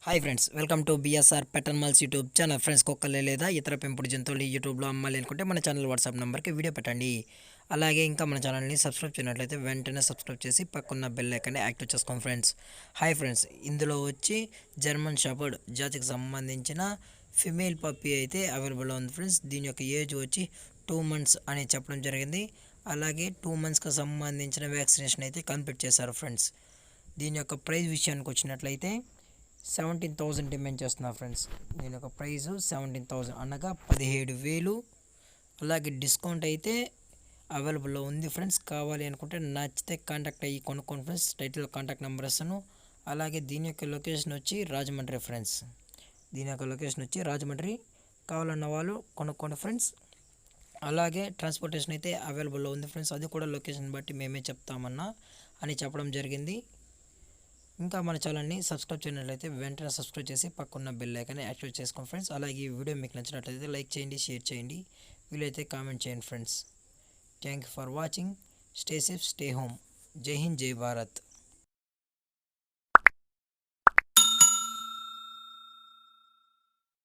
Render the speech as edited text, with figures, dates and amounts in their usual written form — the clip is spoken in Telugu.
Hi friends, welcome to BSR pet animals YouTube channel. Friends, కుక్కలే లేదా ఇతర పెంపుడు జంతువులు యూట్యూబ్లో అమ్మాలి అనుకుంటే మన ఛానల్ వాట్సాప్ నెంబర్కి వీడియో పెట్టండి. అలాగే ఇంకా మన ఛానల్ని సబ్స్క్రైబ్ చేయనట్లయితే వెంటనే సబ్స్క్రైబ్ చేసి పక్కన్న బెల్ ఐకాన్ని యాక్టివ్ చేసుకోండి ఫ్రెండ్స్. హాయ్ ఫ్రెండ్స్, ఇందులో వచ్చి జర్మన్ షెపర్డ్ జాతికి సంబంధించిన ఫిమేల్ పప్పీ అయితే అవైలబుల్లో ఉంది ఫ్రెండ్స్. దీని యొక్క ఏజ్ వచ్చి 2 months అని చెప్పడం జరిగింది. అలాగే 2 monthsకి సంబంధించిన వ్యాక్సినేషన్ అయితే కంప్లీట్ చేశారు ఫ్రెండ్స్. దీని యొక్క ప్రైస్ విషయానికి వచ్చినట్లయితే 17,000 డిమాండ్ చేస్తున్నారు ఫ్రెండ్స్. దీని యొక్క ప్రైస్ 17,000 అనగా 17,000. అలాగే డిస్కౌంట్ అయితే అవైలబుల్లో ఉంది ఫ్రెండ్స్. కావాలి అనుకుంటే నచ్చితే కాంటాక్ట్ అయ్యి కొనుక్కోండి ఫ్రెండ్స్. టైటిల్ కాంటాక్ట్ నెంబర్ ఇస్తాను. అలాగే దీని యొక్క లొకేషన్ వచ్చి రాజమండ్రి ఫ్రెండ్స్. దీని యొక్క లొకేషన్ వచ్చి రాజమండ్రి. కావాలన్న వాళ్ళు కొనుక్కోండి ఫ్రెండ్స్. అలాగే ట్రాన్స్పోర్టేషన్ అయితే అవైలబుల్లో ఉంది ఫ్రెండ్స్. అది కూడా లొకేషన్ బట్టి మేమే చెప్తామన్నా అని చెప్పడం జరిగింది. ఇంకా మన ఛానల్ని సబ్స్క్రైబ్ చేయనట్లయితే వెంటనే సబ్స్క్రైబ్ చేసి పక్కన్న బెల్ ఐకాన్ని యాక్టివేట్ చేసుకోండి ఫ్రెండ్స్. అలాగే ఈ వీడియో మీకు నచ్చినట్లయితే లైక్ చేయండి, షేర్ చేయండి, వీలైతే కామెంట్ చేయండి friends. Thank you for watching. Stay safe, stay home. జై హింద్, జై భారత్.